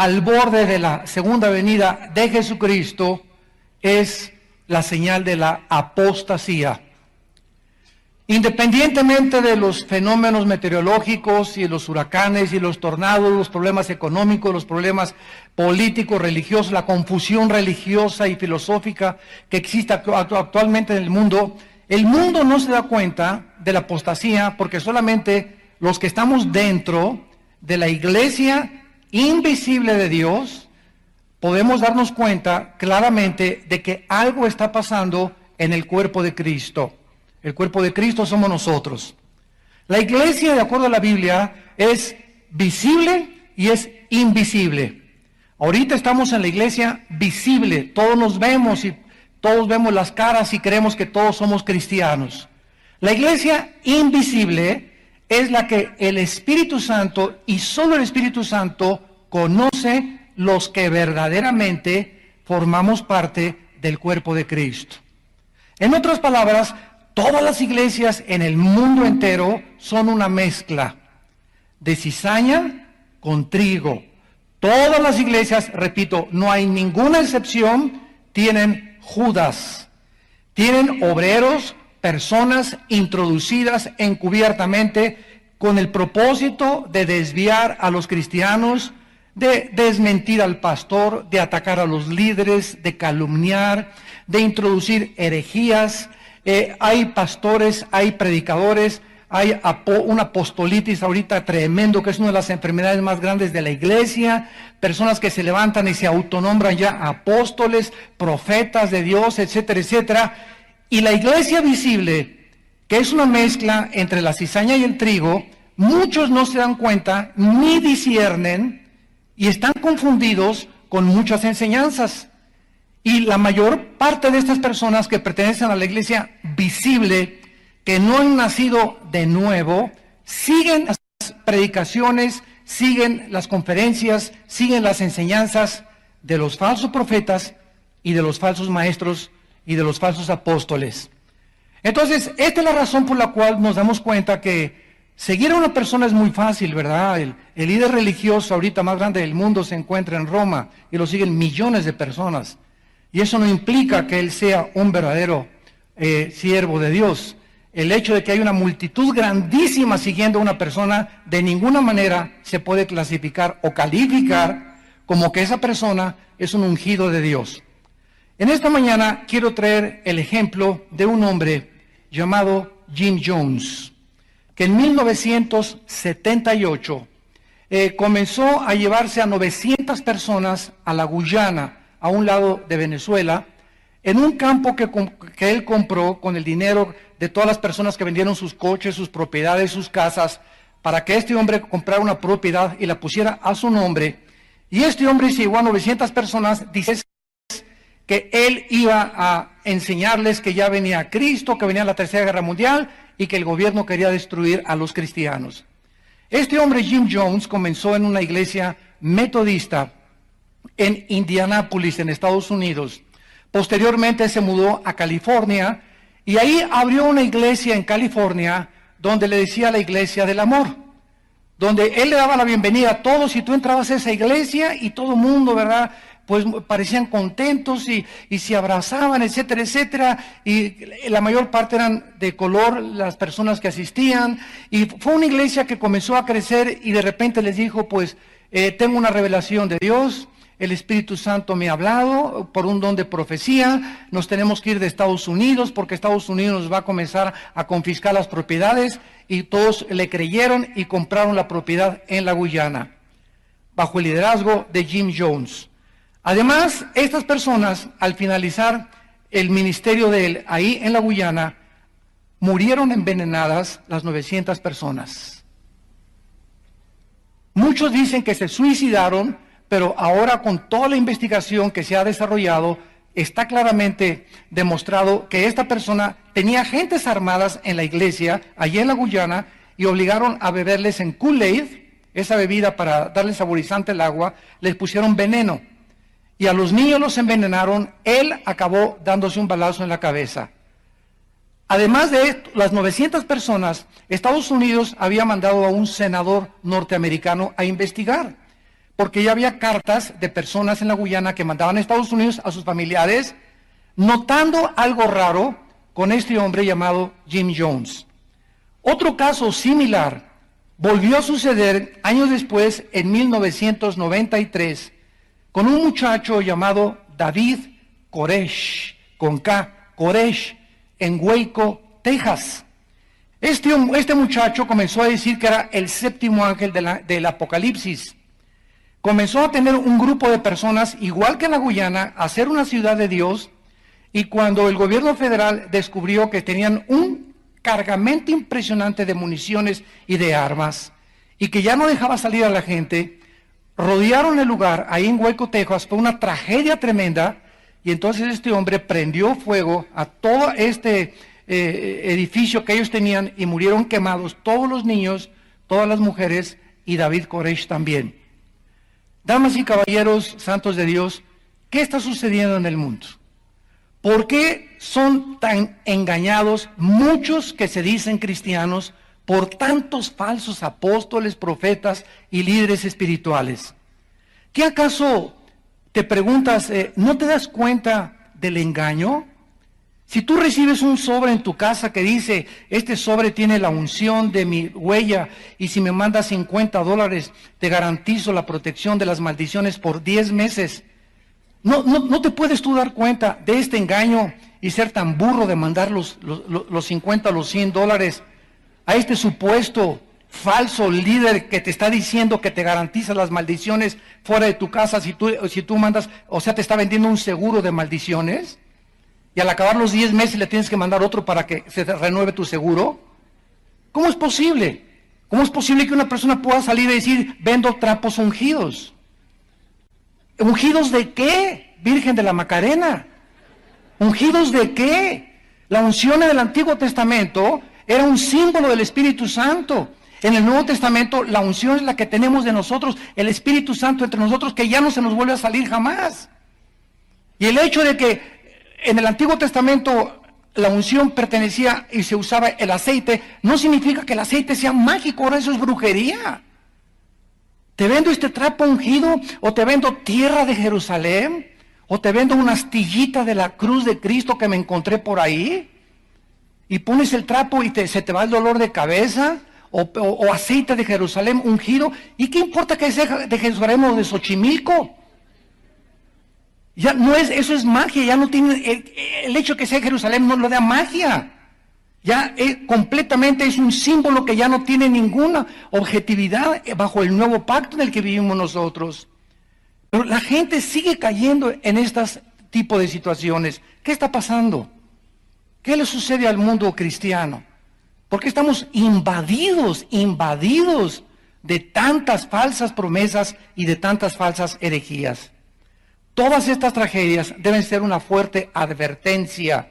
al borde de la segunda venida de Jesucristo es la señal de la apostasía. Independientemente de los fenómenos meteorológicos y los huracanes y los tornados, los problemas económicos, los problemas políticos, religiosos, la confusión religiosa y filosófica que existe actualmente en el mundo no se da cuenta de la apostasía porque solamente los que estamos dentro de la iglesia invisible de Dios podemos darnos cuenta claramente de que algo está pasando en el cuerpo de Cristo. El cuerpo de Cristo somos nosotros. La iglesia, de acuerdo a la Biblia, es visible y es invisible. Ahorita estamos en la iglesia visible, todos nos vemos y todos vemos las caras y creemos que todos somos cristianos. La iglesia invisible es la que el Espíritu Santo y solo el Espíritu Santo conoce los que verdaderamente formamos parte del cuerpo de Cristo. En otras palabras, todas las iglesias en el mundo entero son una mezcla de cizaña con trigo. Todas las iglesias, repito, no hay ninguna excepción, tienen Judas. Tienen obreros, personas introducidas encubiertamente con el propósito de desviar a los cristianos, de desmentir al pastor, de atacar a los líderes, de calumniar, de introducir herejías. Hay pastores, hay predicadores, hay un apostolitis ahorita tremendo, que es una de las enfermedades más grandes de la iglesia, personas que se levantan y se autonombran ya apóstoles, profetas de Dios, etcétera, etcétera. Y la iglesia visible, que es una mezcla entre la cizaña y el trigo, muchos no se dan cuenta ni disciernen y están confundidos con muchas enseñanzas. Y la mayor parte de estas personas que pertenecen a la iglesia visible, que no han nacido de nuevo, siguen las predicaciones, siguen las conferencias, siguen las enseñanzas de los falsos profetas y de los falsos maestros y de los falsos apóstoles. Entonces, esta es la razón por la cual nos damos cuenta que seguir a una persona es muy fácil, ¿verdad? El líder religioso ahorita más grande del mundo se encuentra en Roma y lo siguen millones de personas. Y eso no implica que él sea un verdadero siervo de Dios. El hecho de que hay una multitud grandísima siguiendo a una persona, de ninguna manera se puede clasificar o calificar como que esa persona es un ungido de Dios. En esta mañana quiero traer el ejemplo de un hombre llamado Jim Jones, que en 1978 comenzó a llevarse a 900 personas a la Guyana, a un lado de Venezuela, en un campo que él compró con el dinero de todas las personas que vendieron sus coches, sus propiedades, sus casas, para que este hombre comprara una propiedad y la pusiera a su nombre. Y este hombre se llevó a 900 personas, dice que él iba a enseñarles que ya venía Cristo, que venía la Tercera Guerra Mundial y que el gobierno quería destruir a los cristianos. Este hombre, Jim Jones, comenzó en una iglesia metodista en Indianápolis, en Estados Unidos. Posteriormente se mudó a California y ahí abrió una iglesia en California donde le decía la iglesia del amor, donde él le daba la bienvenida a todos y tú entrabas a esa iglesia y todo el mundo, ¿verdad?, pues parecían contentos y se abrazaban, etcétera, etcétera, y la mayor parte eran de color las personas que asistían, y fue una iglesia que comenzó a crecer y de repente les dijo, pues, tengo una revelación de Dios, el Espíritu Santo me ha hablado por un don de profecía, nos tenemos que ir de Estados Unidos porque Estados Unidos nos va a comenzar a confiscar las propiedades, y todos le creyeron y compraron la propiedad en la Guyana, bajo el liderazgo de Jim Jones. Además, estas personas, al finalizar el ministerio de él ahí en la Guyana, murieron envenenadas las 900 personas. Muchos dicen que se suicidaron, pero ahora con toda la investigación que se ha desarrollado, está claramente demostrado que esta persona tenía agentes armadas en la iglesia, allí en la Guyana, y obligaron a beberles en Kool-Aid, esa bebida para darle saborizante al agua, les pusieron veneno. Y a los niños los envenenaron, él acabó dándose un balazo en la cabeza. Además de esto, las 900 personas, Estados Unidos había mandado a un senador norteamericano a investigar, porque ya había cartas de personas en la Guyana que mandaban a Estados Unidos a sus familiares, notando algo raro con este hombre llamado Jim Jones. Otro caso similar volvió a suceder años después, en 1993, con un muchacho llamado David Koresh, con K, Koresh, en Waco, Texas. Este muchacho comenzó a decir que era el séptimo ángel del Apocalipsis. Comenzó a tener un grupo de personas, igual que en la Guyana, a ser una ciudad de Dios, y cuando el gobierno federal descubrió que tenían un cargamento impresionante de municiones y de armas, y que ya no dejaba salir a la gente, rodearon el lugar, ahí en Waco, Texas. Fue una tragedia tremenda, y entonces este hombre prendió fuego a todo este edificio que ellos tenían, y murieron quemados todos los niños, todas las mujeres, y David Koresh también. Damas y caballeros, santos de Dios, ¿qué está sucediendo en el mundo? ¿Por qué son tan engañados muchos que se dicen cristianos por tantos falsos apóstoles, profetas y líderes espirituales? ¿Qué acaso te preguntas, no te das cuenta del engaño? Si tú recibes un sobre en tu casa que dice, este sobre tiene la unción de mi huella, y si me mandas $50, te garantizo la protección de las maldiciones por 10 meses. No te puedes tú dar cuenta de este engaño y ser tan burro de mandar los 50 o los $100 a este supuesto falso líder que te está diciendo que te garantiza las maldiciones fuera de tu casa si tú mandas, o sea, te está vendiendo un seguro de maldiciones, y al acabar los 10 meses le tienes que mandar otro para que se renueve tu seguro? ¿Cómo es posible? ¿Cómo es posible que una persona pueda salir y decir, vendo trapos ungidos? ¿Ungidos de qué, Virgen de la Macarena? ¿Ungidos de qué? La unción en el Antiguo Testamento era un símbolo del Espíritu Santo. En el Nuevo Testamento la unción es la que tenemos de nosotros, el Espíritu Santo entre nosotros, que ya no se nos vuelve a salir jamás. Y el hecho de que en el Antiguo Testamento la unción pertenecía y se usaba el aceite, no significa que el aceite sea mágico. Ahora eso es brujería. ¿Te vendo este trapo ungido? ¿O te vendo tierra de Jerusalén? ¿O te vendo una astillita de la cruz de Cristo que me encontré por ahí? Y pones el trapo y se te va el dolor de cabeza. O aceite de Jerusalén ungido. ¿Y qué importa que sea de Jerusalén o de Xochimilco? Ya no es, eso es magia. Ya no tiene, el hecho de que sea Jerusalén no lo da magia. Ya completamente es un símbolo que ya no tiene ninguna objetividad bajo el nuevo pacto en el que vivimos nosotros. Pero la gente sigue cayendo en estos tipos de situaciones. ¿Qué está pasando? ¿Qué le sucede al mundo cristiano? Porque estamos invadidos de tantas falsas promesas y de tantas falsas herejías. Todas estas tragedias deben ser una fuerte advertencia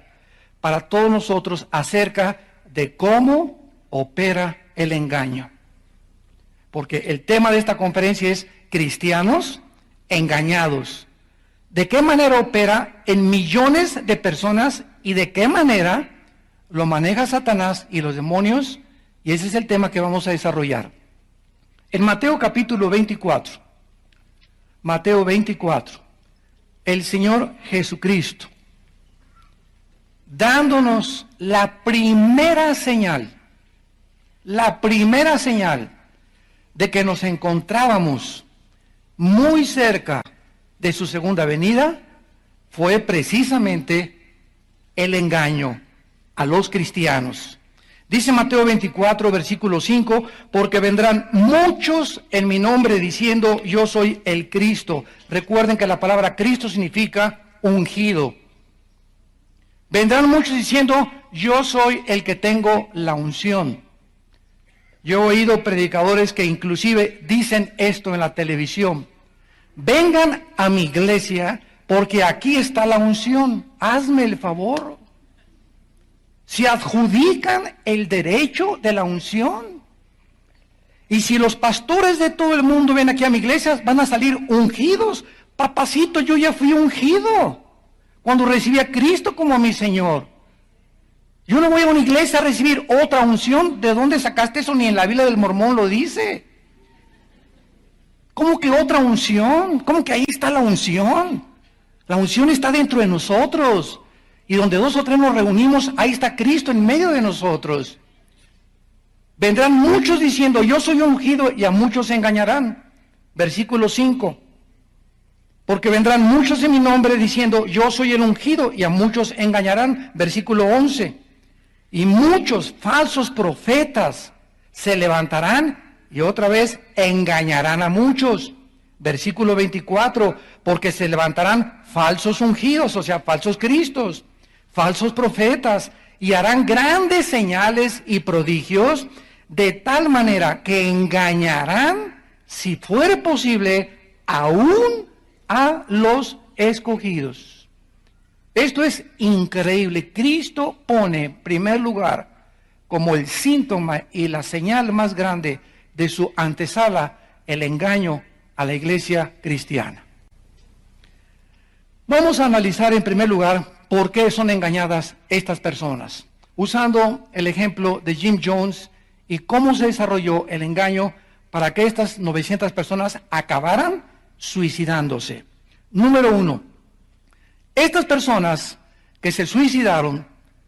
para todos nosotros acerca de cómo opera el engaño. Porque el tema de esta conferencia es cristianos engañados. ¿De qué manera opera en millones de personas y de qué manera lo maneja Satanás y los demonios? Y ese es el tema que vamos a desarrollar. En Mateo capítulo 24, Mateo 24, el Señor Jesucristo, dándonos la primera señal de que nos encontrábamos muy cerca de su segunda venida, fue precisamente el engaño a los cristianos. Dice Mateo 24, versículo 5, porque vendrán muchos en mi nombre diciendo, yo soy el Cristo. Recuerden que la palabra Cristo significa ungido. Vendrán muchos diciendo, yo soy el que tengo la unción. Yo he oído predicadores que inclusive dicen esto en la televisión. Vengan a mi iglesia porque aquí está la unción. Hazme el favor. Se adjudican el derecho de la unción. Y si los pastores de todo el mundo ven aquí a mi iglesia, van a salir ungidos. Papacito, yo ya fui ungido cuando recibí a Cristo como mi Señor. Yo no voy a una iglesia a recibir otra unción. ¿De dónde sacaste eso? Ni en la Biblia del Mormón lo dice. ¿Cómo que otra unción? ¿Cómo que ahí está la unción? La unción está dentro de nosotros. Y donde 2 o 3 nos reunimos, ahí está Cristo en medio de nosotros. Vendrán muchos diciendo, yo soy ungido, y a muchos se engañarán. Versículo 5. Porque vendrán muchos en mi nombre diciendo, yo soy el ungido, y a muchos engañarán. Versículo 11. Y muchos falsos profetas se levantarán y otra vez engañarán a muchos. Versículo 24. Porque se levantarán falsos ungidos, o sea, falsos cristos, falsos profetas, y harán grandes señales y prodigios, de tal manera que engañarán, si fuere posible, aún a los escogidos. Esto es increíble. Cristo pone en primer lugar como el síntoma y la señal más grande de su antesala el engaño a la iglesia cristiana. Vamos a analizar en primer lugar por qué son engañadas estas personas, usando el ejemplo de Jim Jones y cómo se desarrolló el engaño para que estas 900 personas acabaran suicidándose. Número 1. Estas personas que se suicidaron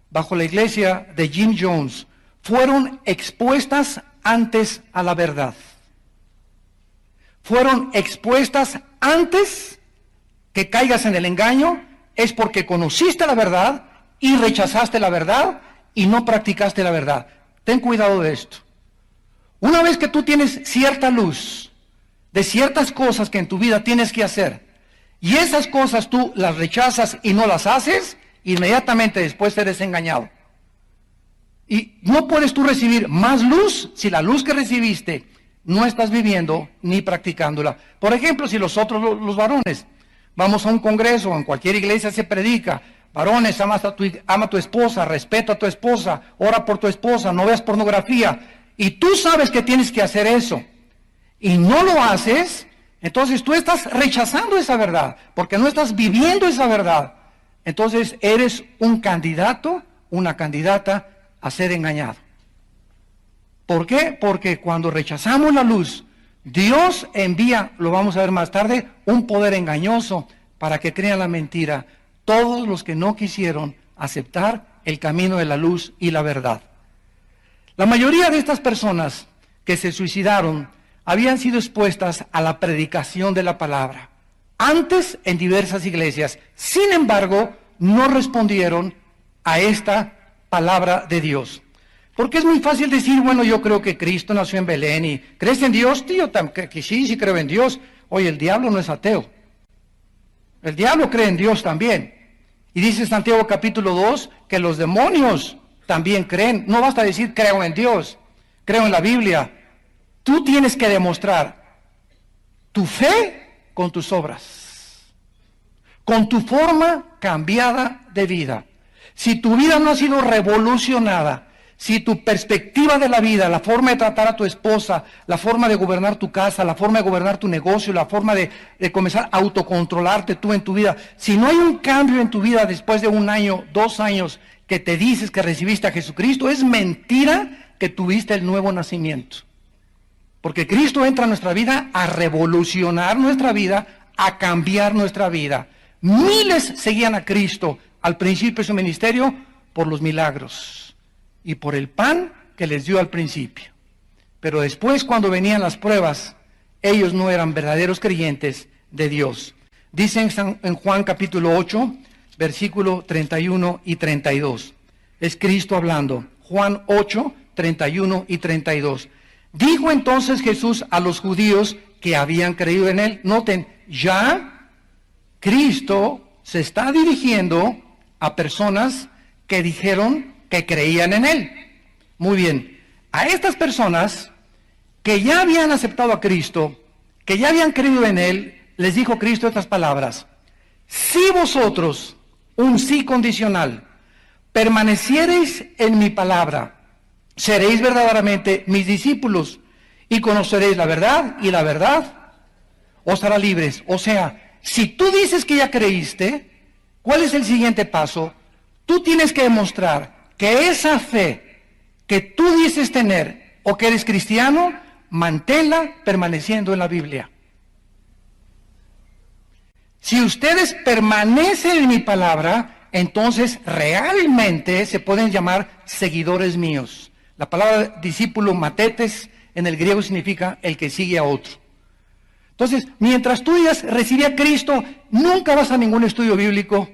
bajo la iglesia de Jim Jones fueron expuestas antes a la verdad. Fueron expuestas antes que caigas en el engaño, es porque conociste la verdad y rechazaste la verdad y no practicaste la verdad. Ten cuidado de esto. Una vez que tú tienes cierta luz de ciertas cosas que en tu vida tienes que hacer, y esas cosas tú las rechazas y no las haces, inmediatamente después eres engañado. Y no puedes tú recibir más luz si la luz que recibiste no estás viviendo ni practicándola. Por ejemplo, si los varones, vamos a un congreso o en cualquier iglesia se predica, varones, ama a tu esposa, respeta a tu esposa, ora por tu esposa, no veas pornografía, y tú sabes que tienes que hacer eso, y no lo haces, entonces tú estás rechazando esa verdad, porque no estás viviendo esa verdad. Entonces eres un candidato, una candidata a ser engañado. ¿Por qué? Porque cuando rechazamos la luz, Dios envía, lo vamos a ver más tarde, un poder engañoso para que crean la mentira todos los que no quisieron aceptar el camino de la luz y la verdad. La mayoría de estas personas que se suicidaron habían sido expuestas a la predicación de la palabra, antes en diversas iglesias. Sin embargo, no respondieron a esta palabra de Dios. Porque es muy fácil decir, bueno, yo creo que Cristo nació en Belén y ¿crees en Dios, tío? Que sí creo en Dios. Oye, el diablo no es ateo. El diablo cree en Dios también. Y dice Santiago capítulo 2 que los demonios también creen. No basta decir creo en Dios, creo en la Biblia. Tú tienes que demostrar tu fe con tus obras, con tu forma cambiada de vida. Si tu vida no ha sido revolucionada, si tu perspectiva de la vida, la forma de tratar a tu esposa, la forma de gobernar tu casa, la forma de gobernar tu negocio, la forma de comenzar a autocontrolarte tú en tu vida, si no hay un cambio en tu vida después de 1 año, 2 años que te dices que recibiste a Jesucristo, es mentira que tuviste el nuevo nacimiento. Porque Cristo entra a nuestra vida a revolucionar nuestra vida, a cambiar nuestra vida. Miles seguían a Cristo al principio de su ministerio por los milagros y por el pan que les dio al principio. Pero después, cuando venían las pruebas, ellos no eran verdaderos creyentes de Dios. Dicen en Juan capítulo 8, versículo 31 y 32. Es Cristo hablando. Juan 8, 31 y 32. Dijo entonces Jesús a los judíos que habían creído en él. Noten, ya Cristo se está dirigiendo a personas que dijeron que creían en él. Muy bien, a estas personas que ya habían aceptado a Cristo, que ya habían creído en él, les dijo Cristo estas palabras: si vosotros, un sí condicional, permaneciereis en mi palabra, seréis verdaderamente mis discípulos y conoceréis la verdad, y la verdad os hará libres. O sea, si tú dices que ya creíste, ¿cuál es el siguiente paso? Tú tienes que demostrar que esa fe que tú dices tener o que eres cristiano, manténla permaneciendo en la Biblia. Si ustedes permanecen en mi palabra, entonces realmente se pueden llamar seguidores míos. La palabra discípulo, matetes, en el griego significa el que sigue a otro. Entonces, mientras tú digas, recibí a Cristo, nunca vas a ningún estudio bíblico,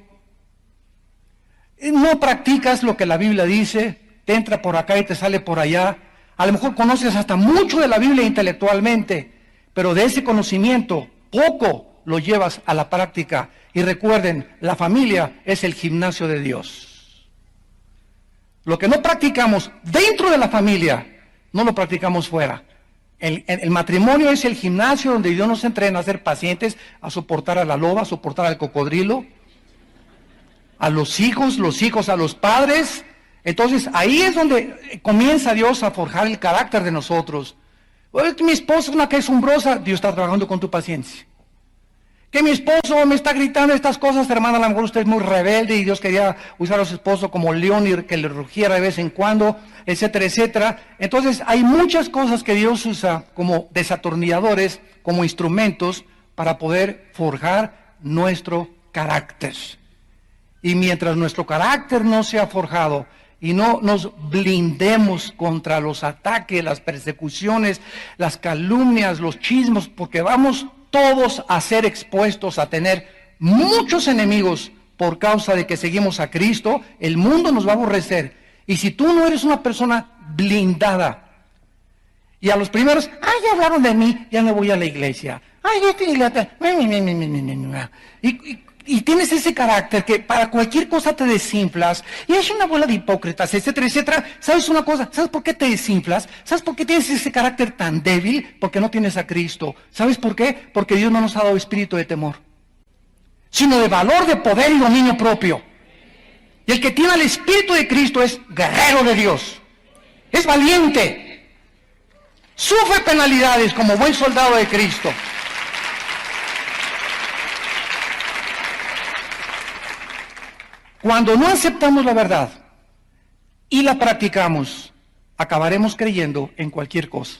no practicas lo que la Biblia dice, te entra por acá y te sale por allá. A lo mejor conoces hasta mucho de la Biblia intelectualmente, pero de ese conocimiento, poco lo llevas a la práctica. Y recuerden, la familia es el gimnasio de Dios. Lo que no practicamos dentro de la familia, no lo practicamos fuera. El matrimonio es el gimnasio donde Dios nos entrena a ser pacientes, a soportar a la loba, a soportar al cocodrilo, a los hijos a los padres. Entonces ahí es donde comienza Dios a forjar el carácter de nosotros. Mi esposa es una quejumbrosa, Dios está trabajando con tu paciencia. Que mi esposo me está gritando estas cosas, hermana, a lo mejor usted es muy rebelde y Dios quería usar a su esposo como león y que le rugiera de vez en cuando, etcétera, etcétera. Entonces hay muchas cosas que Dios usa como desatornilladores, como instrumentos para poder forjar nuestro carácter. Y mientras nuestro carácter no sea forjado y no nos blindemos contra los ataques, las persecuciones, las calumnias, los chismos, porque vamos todos a ser expuestos a tener muchos enemigos por causa de que seguimos a Cristo, el mundo nos va a aborrecer. Y si tú no eres una persona blindada, y a los primeros, ya hablaron de mí, ya no voy a la iglesia. Y tienes ese carácter que para cualquier cosa te desinflas, y es una bola de hipócritas, etcétera, etcétera. ¿Sabes una cosa? ¿Sabes por qué te desinflas? ¿Sabes por qué tienes ese carácter tan débil? Porque no tienes a Cristo. ¿Sabes por qué? Porque Dios no nos ha dado espíritu de temor, sino de valor, de poder y dominio propio. Y el que tiene el espíritu de Cristo es guerrero de Dios, es valiente, sufre penalidades como buen soldado de Cristo. Cuando no aceptamos la verdad y la practicamos, acabaremos creyendo en cualquier cosa.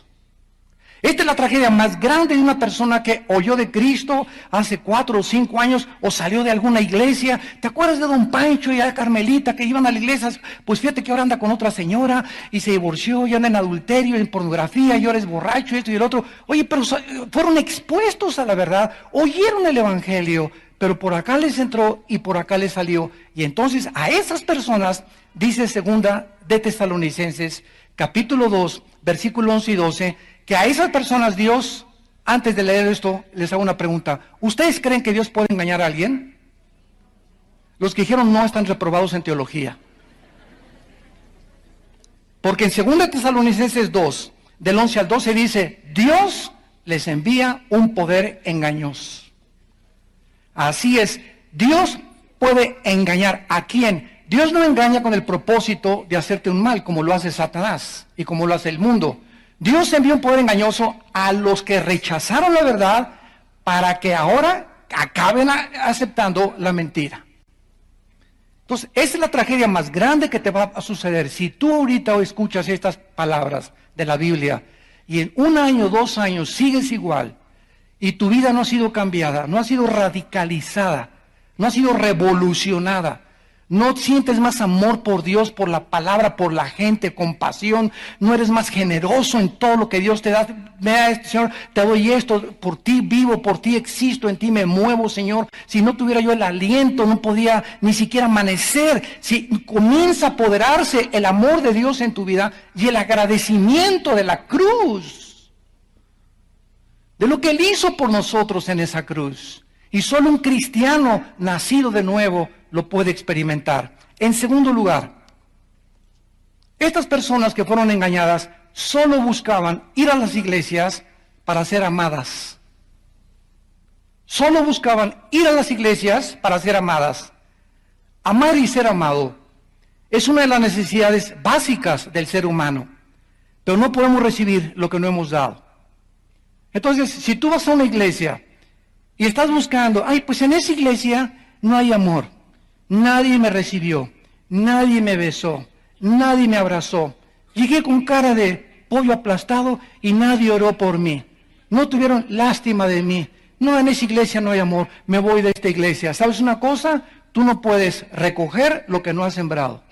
Esta es la tragedia más grande de una persona que oyó de Cristo hace 4 o 5 años o salió de alguna iglesia. ¿Te acuerdas de don Pancho y a Carmelita que iban a la iglesia? Pues fíjate que ahora anda con otra señora y se divorció y anda en adulterio, en pornografía y ahora es borracho y esto y el otro. Oye, pero fueron expuestos a la verdad, oyeron el evangelio, pero por acá les entró y por acá les salió. Y entonces a esas personas, dice segunda de Tesalonicenses, capítulo 2, versículo 11 y 12, que a esas personas Dios, antes de leer esto, les hago una pregunta. ¿Ustedes creen que Dios puede engañar a alguien? Los que dijeron no están reprobados en teología. Porque en segunda Tesalonicenses 2, del 11 al 12 dice, Dios les envía un poder engañoso. Así es, Dios puede engañar. ¿A quién? Dios no engaña con el propósito de hacerte un mal, como lo hace Satanás y como lo hace el mundo. Dios envía un poder engañoso a los que rechazaron la verdad para que ahora acaben aceptando la mentira. Entonces, esa es la tragedia más grande que te va a suceder. Si tú ahorita escuchas estas palabras de la Biblia y en 1 año, 2 años sigues igual, y tu vida no ha sido cambiada, no ha sido radicalizada, no ha sido revolucionada, no sientes más amor por Dios, por la palabra, por la gente, compasión, no eres más generoso en todo lo que Dios te da. Me da esto, Señor, te doy esto, por ti vivo, por ti existo, en ti me muevo, Señor. Si no tuviera yo el aliento, no podía ni siquiera amanecer. Si comienza a apoderarse el amor de Dios en tu vida y el agradecimiento de la cruz, de lo que Él hizo por nosotros en esa cruz. Y solo un cristiano nacido de nuevo lo puede experimentar. En segundo lugar, estas personas que fueron engañadas solo buscaban ir a las iglesias para ser amadas. Solo buscaban ir a las iglesias para ser amadas. Amar y ser amado es una de las necesidades básicas del ser humano, pero no podemos recibir lo que no hemos dado. Entonces, si tú vas a una iglesia y estás buscando, pues en esa iglesia no hay amor, nadie me recibió, nadie me besó, nadie me abrazó, llegué con cara de pollo aplastado y nadie oró por mí, no tuvieron lástima de mí, No, en esa iglesia no hay amor, me voy de esta iglesia. ¿Sabes una cosa? Tú no puedes recoger lo que no has sembrado.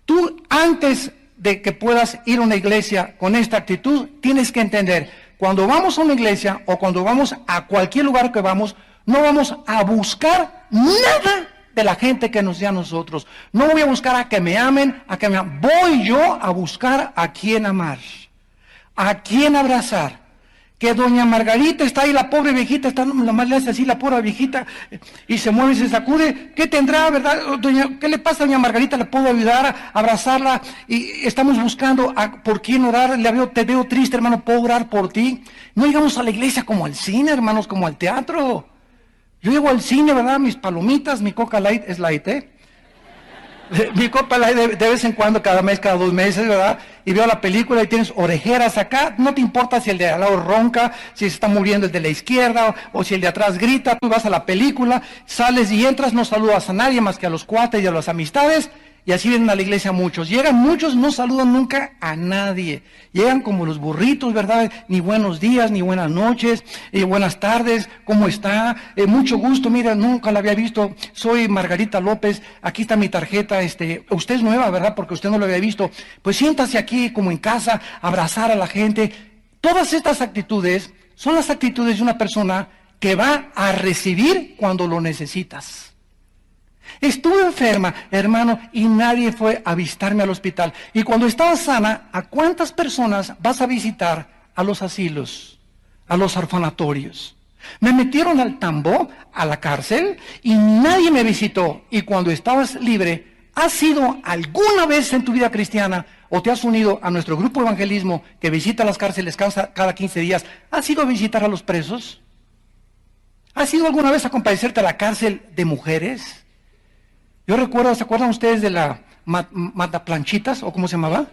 Tú, antes de que puedas ir a una iglesia con esta actitud, tienes que entender, cuando vamos a una iglesia o cuando vamos a cualquier lugar que vamos, no vamos a buscar nada de la gente que nos dé a nosotros. No voy a buscar a que me amen, voy yo a buscar a quién amar, a quién abrazar. Que doña Margarita está ahí, la pobre viejita, está, la más le hace así, la pobre viejita, y se mueve y se sacude. ¿Qué tendrá, verdad? ¿Qué le pasa a doña Margarita? ¿Le puedo ayudar a abrazarla? Y estamos buscando por quién orar. Te veo triste, hermano, ¿puedo orar por ti? No llegamos a la iglesia como al cine, hermanos, como al teatro. Yo llego al cine, ¿verdad? Mis palomitas, mi Coca Light, es light, mi Coca Light de vez en cuando, cada mes, cada 2 meses, ¿verdad? Y veo la película y tienes orejeras acá, no te importa si el de al lado ronca, si se está muriendo el de la izquierda, o si el de atrás grita, tú vas a la película, sales y entras, no saludas a nadie más que a los cuates y a las amistades, y así vienen a la iglesia muchos. Llegan muchos, no saludan nunca a nadie. Llegan como los burritos, ¿verdad? Ni buenos días, ni buenas noches, buenas tardes, ¿cómo está? Mucho gusto, mira, nunca la había visto. Soy Margarita López, aquí está mi tarjeta, usted es nueva, ¿verdad? Porque usted no lo había visto. Pues siéntase aquí como en casa, abrazar a la gente. Todas estas actitudes son las actitudes de una persona que va a recibir cuando lo necesitas. Estuve enferma, hermano, y nadie fue a visitarme al hospital. Y cuando estaba sana, ¿a cuántas personas vas a visitar a los asilos, a los orfanatorios? Me metieron al tambo, a la cárcel, y nadie me visitó. Y cuando estabas libre, ¿has ido alguna vez en tu vida cristiana o te has unido a nuestro grupo de evangelismo que visita las cárceles cada 15 días? ¿Has ido a visitar a los presos? ¿Has ido alguna vez a compadecerte a la cárcel de mujeres? Yo recuerdo, ¿se acuerdan ustedes de la Mataplanchitas o cómo se llamaba?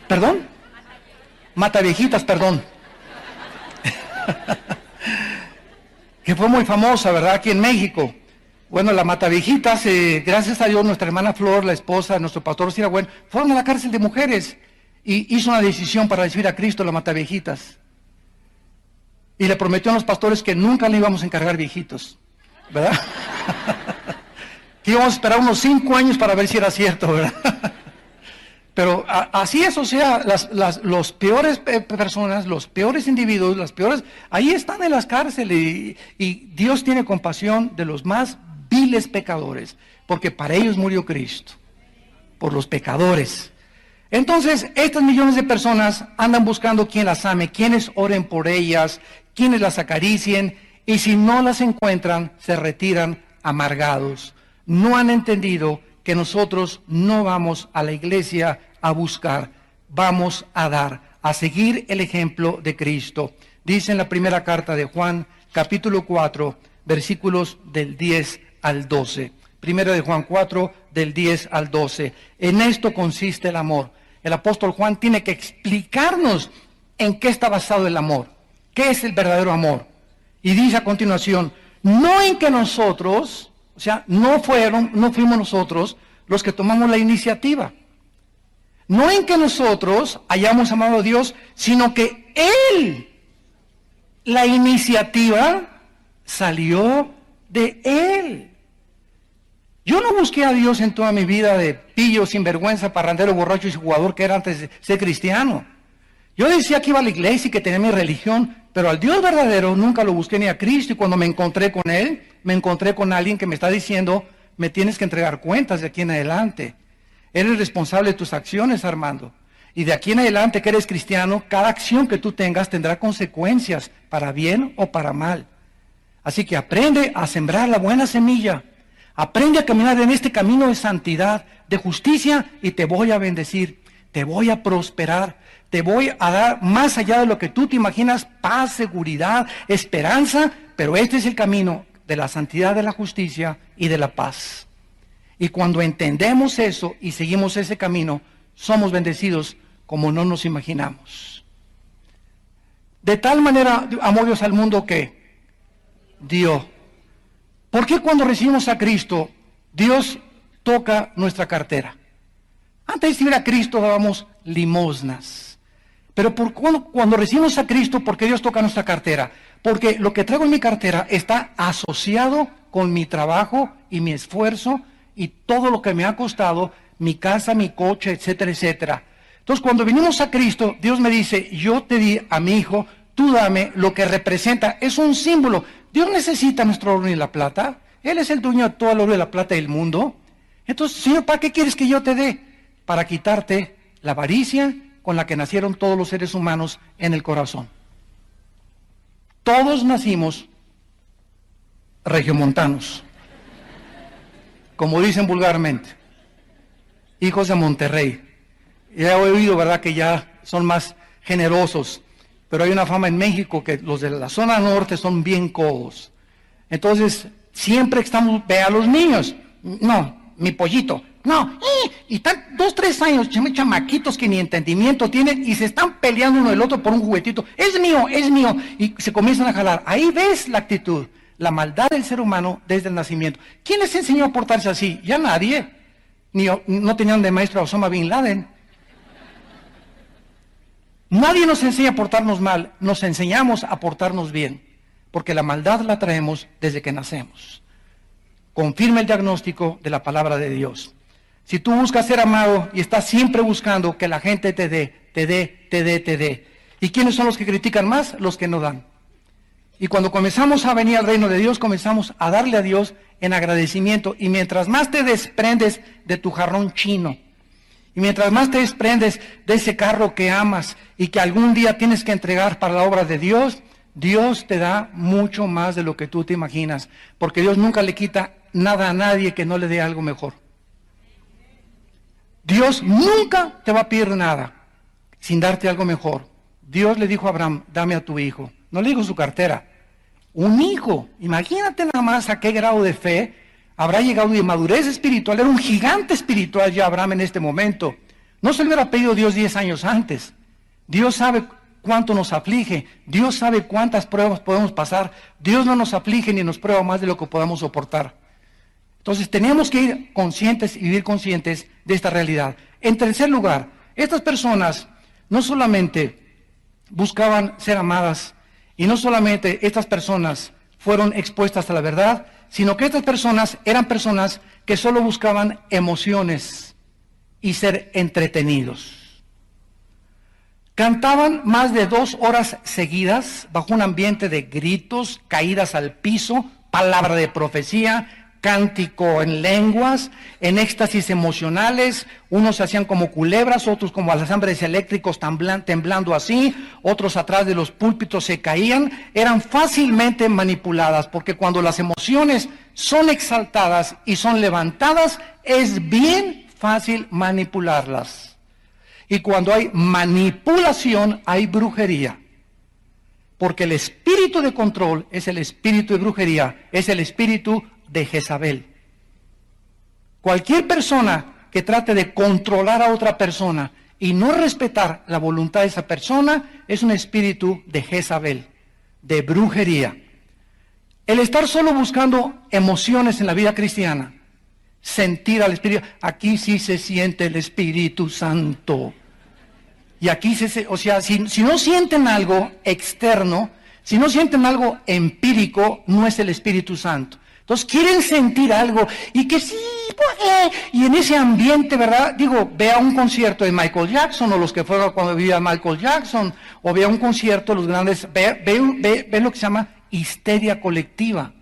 ¿Perdón? Mataviejitas, perdón. Que fue muy famosa, ¿verdad? Aquí en México. Bueno, la Mataviejitas, gracias a Dios, nuestra hermana Flor, la esposa de nuestro pastor Siragüen, fueron a la cárcel de mujeres y hizo una decisión para recibir a Cristo, la Mataviejitas. Y le prometió a los pastores que nunca le íbamos a encargar viejitos, ¿verdad? Que íbamos a esperar unos 5 años para ver si era cierto, ¿verdad? Pero así es, o sea, los peores personas, los peores individuos, las peores, ahí están en las cárceles y Dios tiene compasión de los más viles pecadores, porque para ellos murió Cristo, por los pecadores. Entonces, estas millones de personas andan buscando quien las ame, quienes oren por ellas, quienes las acaricien, y si no las encuentran, se retiran amargados. No han entendido que nosotros no vamos a la iglesia a buscar, vamos a dar, a seguir el ejemplo de Cristo. Dice en la primera carta de Juan, capítulo 4, versículos del 10 al 12. Primera de Juan 4, del 10 al 12. En esto consiste el amor. El apóstol Juan tiene que explicarnos en qué está basado el amor, qué es el verdadero amor. Y dice a continuación, no en que nosotros... O sea, no fuimos nosotros los que tomamos la iniciativa. No en que nosotros hayamos amado a Dios, sino que Él, la iniciativa salió de Él. Yo no busqué a Dios en toda mi vida de pillo, sinvergüenza, parrandero, borracho y jugador que era antes de ser cristiano. Yo decía que iba a la iglesia y que tenía mi religión, pero al Dios verdadero nunca lo busqué ni a Cristo. Y cuando me encontré con Él, me encontré con alguien que me está diciendo, me tienes que entregar cuentas de aquí en adelante. Eres responsable de tus acciones, Armando. Y de aquí en adelante que eres cristiano, cada acción que tú tengas tendrá consecuencias, para bien o para mal. Así que aprende a sembrar la buena semilla. Aprende a caminar en este camino de santidad, de justicia, y te voy a bendecir, te voy a prosperar, te voy a dar más allá de lo que tú te imaginas, paz, seguridad, esperanza, pero este es el camino de la santidad, de la justicia y de la paz. Y cuando entendemos eso y seguimos ese camino, somos bendecidos como no nos imaginamos. De tal manera amó Dios al mundo que dio. ¿Por qué cuando recibimos a Cristo, Dios toca nuestra cartera? Antes de recibir a Cristo dábamos limosnas. Pero cuando recibimos a Cristo, ¿por qué Dios toca nuestra cartera? Porque lo que traigo en mi cartera está asociado con mi trabajo y mi esfuerzo y todo lo que me ha costado, mi casa, mi coche, etcétera, etcétera. Entonces, cuando venimos a Cristo, Dios me dice, yo te di a mi hijo, tú dame lo que representa. Es un símbolo. Dios necesita nuestro oro y la plata. Él es el dueño de todo el oro y la plata del mundo. Entonces, Señor, ¿para qué quieres que yo te dé? Para quitarte la avaricia con la que nacieron todos los seres humanos en el corazón. Todos nacimos regiomontanos, como dicen vulgarmente, hijos de Monterrey. Ya he oído, ¿verdad?, que ya son más generosos, pero hay una fama en México que los de la zona norte son bien codos. Entonces, siempre estamos, ve a los niños, no, mi pollito, no, y están 2, 3 años, chamaquitos que ni entendimiento tienen y se están peleando uno el otro por un juguetito, es mío, y se comienzan a jalar. Ahí ves la actitud, la maldad del ser humano desde el nacimiento. ¿Quién les enseñó a portarse así? Ya nadie, no tenían de maestro a Osama Bin Laden. Nadie nos enseña a portarnos mal, nos enseñamos a portarnos bien, porque la maldad la traemos desde que nacemos. Confirma el diagnóstico de la palabra de Dios. Si tú buscas ser amado y estás siempre buscando que la gente te dé. ¿Y quiénes son los que critican más? Los que no dan. Y cuando comenzamos a venir al reino de Dios, comenzamos a darle a Dios en agradecimiento. Y mientras más te desprendes de tu jarrón chino, y mientras más te desprendes de ese carro que amas y que algún día tienes que entregar para la obra de Dios, Dios te da mucho más de lo que tú te imaginas. Porque Dios nunca le quita nada a nadie que no le dé algo mejor. Dios nunca te va a pedir nada sin darte algo mejor. Dios le dijo a Abraham, dame a tu hijo. No le dijo su cartera. Un hijo. Imagínate nada más a qué grado de fe habrá llegado y de madurez espiritual. Era un gigante espiritual ya Abraham en este momento. No se le hubiera pedido Dios 10 años antes. Dios sabe cuánto nos aflige. Dios sabe cuántas pruebas podemos pasar. Dios no nos aflige ni nos prueba más de lo que podamos soportar. Entonces tenemos que ir conscientes y vivir conscientes de esta realidad. En tercer lugar, estas personas no solamente buscaban ser amadas y no solamente estas personas fueron expuestas a la verdad, sino que estas personas eran personas que solo buscaban emociones y ser entretenidos. Cantaban más de 2 horas seguidas bajo un ambiente de gritos, caídas al piso, palabra de profecía, cántico en lenguas, en éxtasis emocionales. Unos se hacían como culebras, otros como alambres eléctricos temblando así, otros atrás de los púlpitos se caían. Eran fácilmente manipuladas, porque cuando las emociones son exaltadas y son levantadas, es bien fácil manipularlas. Y cuando hay manipulación, hay brujería. Porque el espíritu de control es el espíritu de brujería, es el espíritu de Jezabel. Cualquier persona que trate de controlar a otra persona y no respetar la voluntad de esa persona es un espíritu de Jezabel, de brujería. El estar solo buscando emociones en la vida cristiana, sentir al Espíritu, aquí sí se siente el Espíritu Santo. Y aquí o sea, si no sienten algo externo, si no sienten algo empírico, no es el Espíritu Santo. Entonces quieren sentir algo y que sí, y en ese ambiente, ¿verdad? Digo, vea un concierto de Michael Jackson o los que fueron cuando vivía Michael Jackson, o vea un concierto de los grandes, ve lo que se llama histeria colectiva.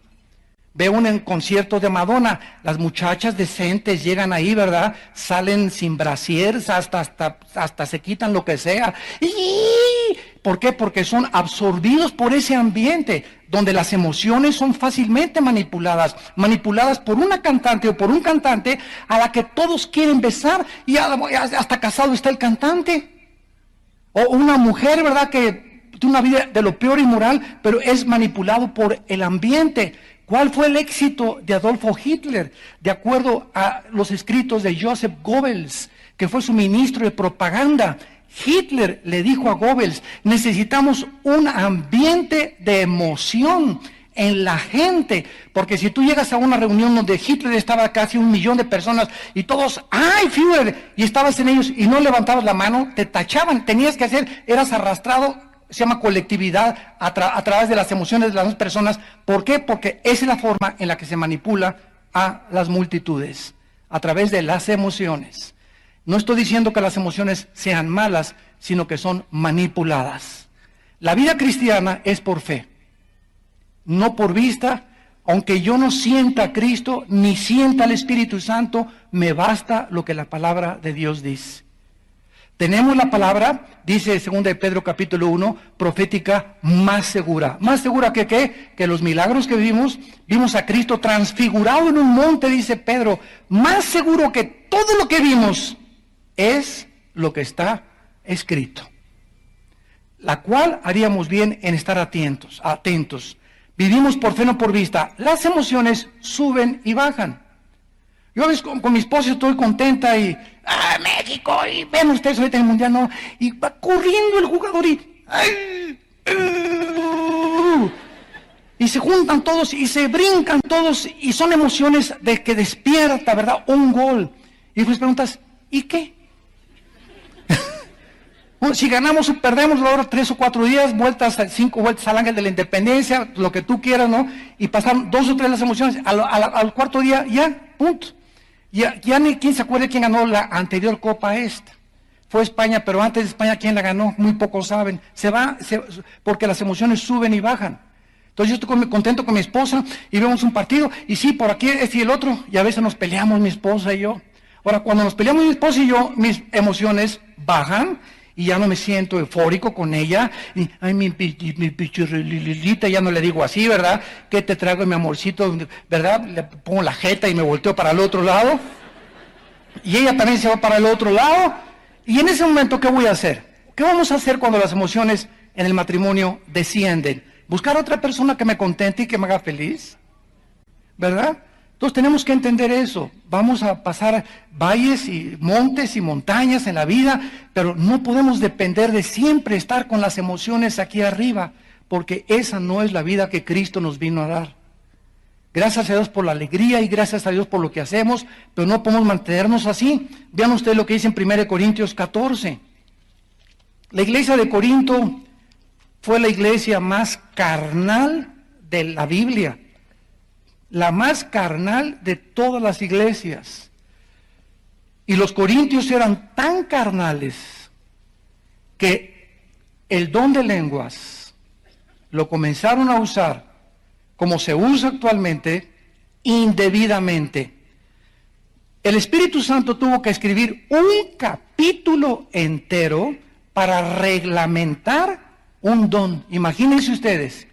Ve un concierto de Madonna, las muchachas decentes llegan ahí, ¿verdad? Salen sin brasiers, hasta se quitan lo que sea. ¿Por qué? Porque son absorbidos por ese ambiente, donde las emociones son fácilmente manipuladas por una cantante o por un cantante a la que todos quieren besar y hasta casado está el cantante. O una mujer, ¿verdad?, que tiene una vida de lo peor inmoral, pero es manipulado por el ambiente. ¿Cuál fue el éxito de Adolfo Hitler? De acuerdo a los escritos de Joseph Goebbels, que fue su ministro de propaganda, Hitler le dijo a Goebbels, necesitamos un ambiente de emoción en la gente, porque si tú llegas a una reunión donde Hitler estaba casi 1 millón de personas y todos, ¡ay, Führer! Y estabas en ellos y no levantabas la mano, te tachaban, eras arrastrado se llama colectividad a través de las emociones de las personas. ¿Por qué? Porque esa es la forma en la que se manipula a las multitudes, a través de las emociones. No estoy diciendo que las emociones sean malas, sino que son manipuladas. La vida cristiana es por fe, no por vista. Aunque yo no sienta a Cristo, ni sienta al Espíritu Santo, me basta lo que la palabra de Dios dice. Tenemos la palabra, dice 2 de Pedro capítulo 1, profética más segura. ¿Más segura que qué? Que los milagros que vimos a Cristo transfigurado en un monte, dice Pedro. Más seguro que todo lo que vimos es lo que está escrito. La cual haríamos bien en estar atentos. Vivimos por fe, no por vista. Las emociones suben y bajan. Yo a veces con mi esposa estoy contenta y México, y ven ustedes ahorita en el mundial, no, y va corriendo el jugador y se juntan todos y se brincan todos y son emociones de que despierta, ¿verdad? Un gol. Y pues preguntas, ¿y qué? Bueno, si ganamos o perdemos, ahora 3 o 4 días, 5 vueltas al ángel de la independencia, lo que tú quieras, ¿no? Y pasaron 2 o 3 las emociones, al cuarto día, ya, punto. Ya ni quién se acuerda quién ganó la anterior Copa esta. Fue España, pero antes de España, ¿quién la ganó? Muy pocos saben. Porque las emociones suben y bajan. Entonces yo estoy contento con mi esposa y vemos un partido, y sí, por aquí, este y el otro, y a veces nos peleamos mi esposa y yo. Ahora, cuando nos peleamos mi esposa y yo, mis emociones bajan, y ya no me siento eufórico con ella, y ay, mi pichurrilita, ya no le digo así, ¿verdad? ¿Qué te traigo, mi amorcito? ¿Verdad? Le pongo la jeta y me volteo para el otro lado, y ella también se va para el otro lado, y en ese momento, ¿qué voy a hacer? ¿Qué vamos a hacer cuando las emociones en el matrimonio descienden? ¿Buscar a otra persona que me contente y que me haga feliz? ¿Verdad? Entonces tenemos que entender eso. Vamos a pasar valles y montes y montañas en la vida, pero no podemos depender de siempre estar con las emociones aquí arriba, porque esa no es la vida que Cristo nos vino a dar. Gracias a Dios por la alegría y gracias a Dios por lo que hacemos, pero no podemos mantenernos así. Vean ustedes lo que dice en 1 Corintios 14. La iglesia de Corinto fue la iglesia más carnal de la Biblia. La más carnal de todas las iglesias. Y los corintios eran tan carnales que el don de lenguas lo comenzaron a usar como se usa actualmente, indebidamente. El Espíritu Santo tuvo que escribir un capítulo entero para reglamentar un don. Imagínense ustedes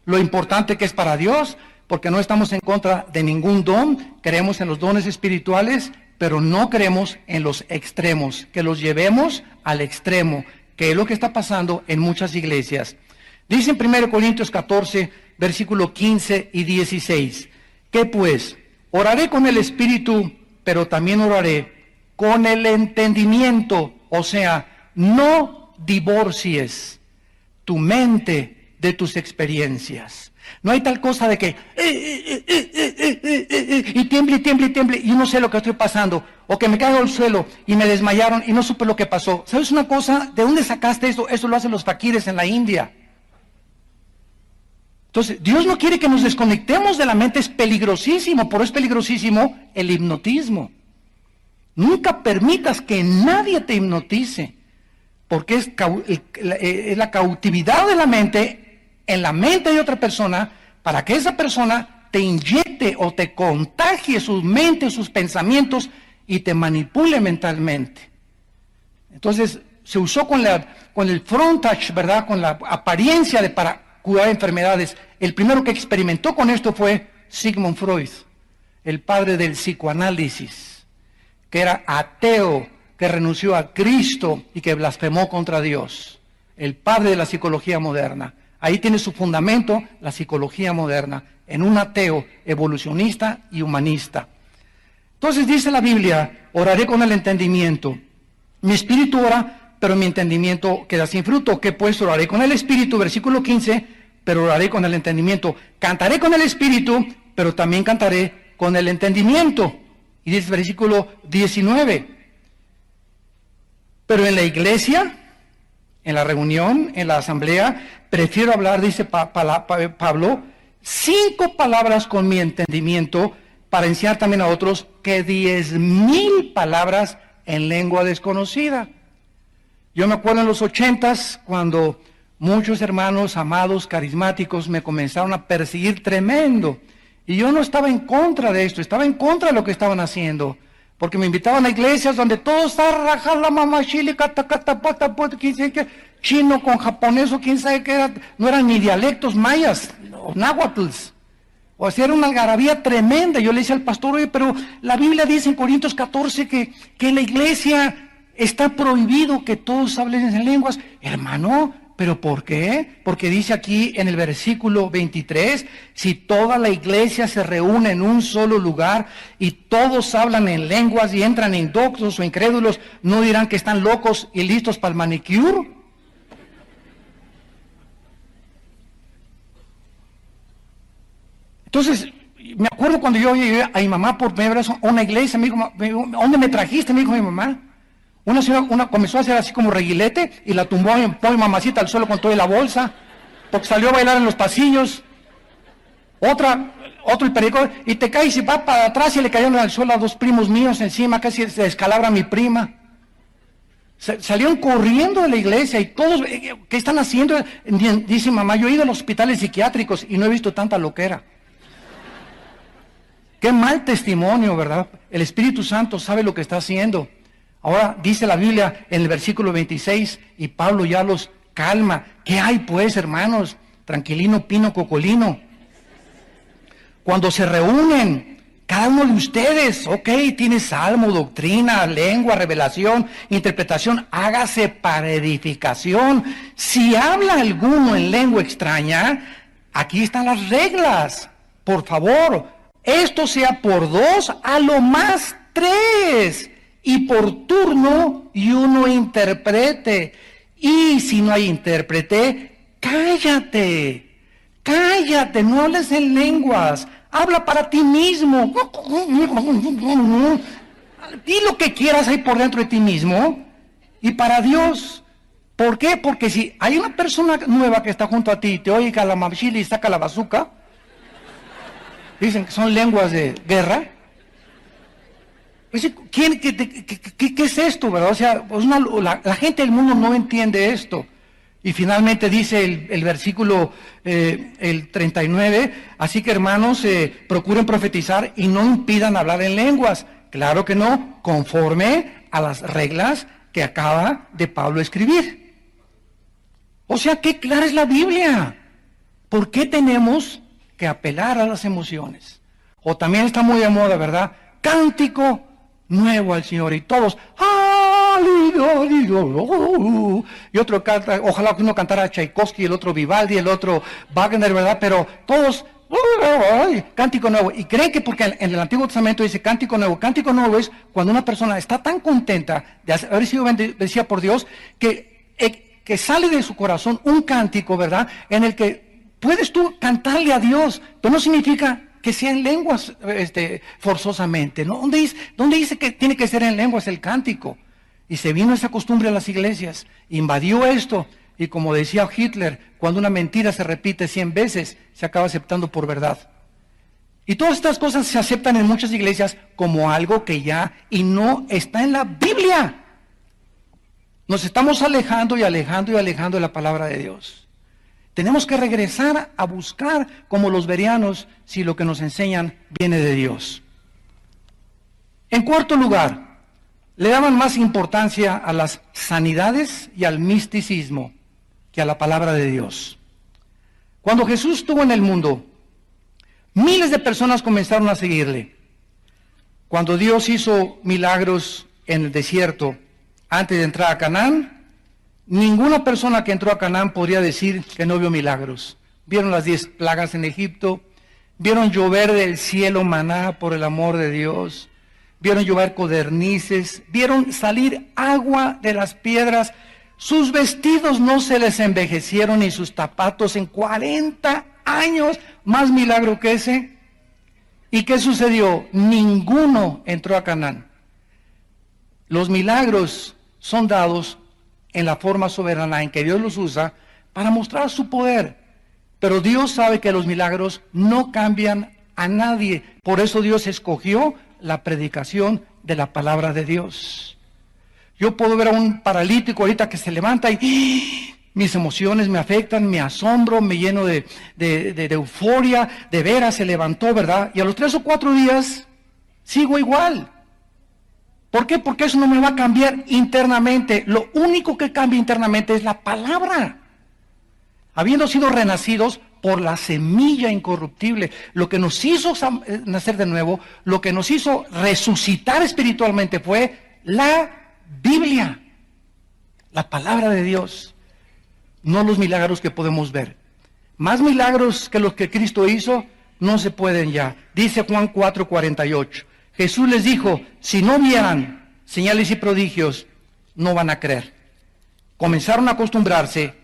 lo importante que es para Dios, porque no estamos en contra de ningún don, creemos en los dones espirituales, pero no creemos en los extremos, que los llevemos al extremo, que es lo que está pasando en muchas iglesias. Dice en 1 Corintios 14, versículo 15 y 16, ¿qué pues? Oraré con el espíritu, pero también oraré con el entendimiento, o sea, no divorcies tu mente de tus experiencias. No hay tal cosa de que y tiemble, y no sé lo que estoy pasando, o que me caigo al suelo y me desmayaron y no supe lo que pasó. ¿Sabes una cosa? ¿De dónde sacaste eso? Eso lo hacen los faquires en la India. Entonces, Dios no quiere que nos desconectemos de la mente, es peligrosísimo, por eso es peligrosísimo el hipnotismo. Nunca permitas que nadie te hipnotice, porque es la cautividad de la mente en la mente de otra persona, para que esa persona te inyecte o te contagie sus mentes, sus pensamientos y te manipule mentalmente. Entonces se usó con el frontage, ¿verdad? Con la apariencia para curar enfermedades. El primero que experimentó con esto fue Sigmund Freud, el padre del psicoanálisis, que era ateo, que renunció a Cristo y que blasfemó contra Dios. El padre de la psicología moderna. Ahí tiene su fundamento la psicología moderna, en un ateo evolucionista y humanista. Entonces dice la Biblia, oraré con el entendimiento. Mi espíritu ora, pero mi entendimiento queda sin fruto. ¿Qué pues? Oraré con el espíritu, versículo 15, pero oraré con el entendimiento. Cantaré con el espíritu, pero también cantaré con el entendimiento. Y dice el versículo 19. Pero en la iglesia, en la reunión, en la asamblea, prefiero hablar, dice Pablo, 5 palabras con mi entendimiento para enseñar también a otros que 10,000 palabras en lengua desconocida. Yo me acuerdo en los 80s cuando muchos hermanos amados, carismáticos, me comenzaron a perseguir tremendo. Y yo no estaba en contra de esto, estaba en contra de lo que estaban haciendo. Porque me invitaban a iglesias donde todo está rajado, la mamá chile, quién sabe qué, chino con japonés o quién sabe qué era, no eran ni dialectos mayas, o náhuatls. O sea, era una algarabía tremenda. Yo le decía al pastor, oye, pero la Biblia dice en Corintios 14 que en la iglesia está prohibido que todos hablen en lenguas. Hermano, ¿pero por qué? Porque dice aquí en el versículo 23, si toda la iglesia se reúne en un solo lugar y todos hablan en lenguas y entran indoctos o incrédulos, ¿no dirán que están locos y listos para el manicure? Entonces, me acuerdo cuando yo llegué a mi mamá por primera vez a una iglesia, me dijo, ¿dónde me trajiste? Me dijo mi mamá. Una señora comenzó a hacer así como reguilete y la tumbó mi mamacita al suelo con toda la bolsa, porque salió a bailar en los pasillos. Otro el perico, y te caes y va para atrás y le cayeron al suelo a 2 primos míos encima, casi se descalabra mi prima. Salieron corriendo de la iglesia y todos, ¿qué están haciendo? Dice mamá, yo he ido a los hospitales psiquiátricos y no he visto tanta loquera. Qué mal testimonio, ¿verdad? El Espíritu Santo sabe lo que está haciendo. Ahora dice la Biblia en el versículo 26, y Pablo ya los calma. ¿Qué hay pues, hermanos? Tranquilino, pino, cocolino. Cuando se reúnen, cada uno de ustedes, ok, tiene salmo, doctrina, lengua, revelación, interpretación, hágase para edificación. Si habla alguno en lengua extraña, aquí están las reglas. Por favor, esto sea por 2, a lo más 3. Y por turno, y uno interprete. Y si no hay intérprete, cállate, no hables en lenguas, habla para ti mismo. Di lo que quieras ahí por dentro de ti mismo y para Dios. ¿Por qué? Porque si hay una persona nueva que está junto a ti, te oiga la machili y saca la bazuca, dicen que son lenguas de guerra. ¿Qué es esto, verdad? O sea, pues la gente del mundo no entiende esto. Y finalmente dice el versículo el 39, así que hermanos, procuren profetizar y no impidan hablar en lenguas. Claro que no, conforme a las reglas que acaba de Pablo escribir. O sea, qué clara es la Biblia. ¿Por qué tenemos que apelar a las emociones? O también está muy de moda, ¿verdad? Cántico nuevo al Señor, y todos, y otro canta, ojalá que uno cantara Tchaikovsky, el otro Vivaldi, el otro Wagner, ¿verdad? Pero todos, cántico nuevo. Y creen que porque en el Antiguo Testamento dice cántico nuevo es cuando una persona está tan contenta de haber sido bendecida por Dios, que sale de su corazón un cántico, ¿verdad? En el que puedes tú cantarle a Dios, pero no significa que sea en lenguas forzosamente, ¿no? ¿Dónde dice que tiene que ser en lenguas el cántico? Y se vino esa costumbre a las iglesias, invadió esto, y como decía Hitler, cuando una mentira se repite 100 veces, se acaba aceptando por verdad. Y todas estas cosas se aceptan en muchas iglesias como algo que ya, y no está en la Biblia. Nos estamos alejando y alejando y alejando de la palabra de Dios. Tenemos que regresar a buscar como los bereanos si lo que nos enseñan viene de Dios. En cuarto lugar, le daban más importancia a las sanidades y al misticismo que a la palabra de Dios. Cuando Jesús estuvo en el mundo, miles de personas comenzaron a seguirle. Cuando Dios hizo milagros en el desierto antes de entrar a Canaán, ninguna persona que entró a Canaán podría decir que no vio milagros. Vieron las 10 plagas en Egipto, vieron llover del cielo maná por el amor de Dios, vieron llover codornices, vieron salir agua de las piedras, sus vestidos no se les envejecieron ni sus zapatos en 40 años, más milagro que ese. ¿Y qué sucedió? Ninguno entró a Canaán. Los milagros son dados en la forma soberana en que Dios los usa para mostrar su poder. Pero Dios sabe que los milagros no cambian a nadie. Por eso Dios escogió la predicación de la palabra de Dios. Yo puedo ver a un paralítico ahorita que se levanta y mis emociones me afectan, me asombro, me lleno de euforia, de veras se levantó, ¿verdad? Y a los 3 o 4 días sigo igual. ¿Por qué? Porque eso no me va a cambiar internamente. Lo único que cambia internamente es la palabra. Habiendo sido renacidos por la semilla incorruptible, lo que nos hizo nacer de nuevo, lo que nos hizo resucitar espiritualmente fue la Biblia, la palabra de Dios, no los milagros que podemos ver. Más milagros que los que Cristo hizo no se pueden ya. Dice Juan 4:48. Jesús les dijo, si no vieran señales y prodigios, no van a creer. Comenzaron a acostumbrarse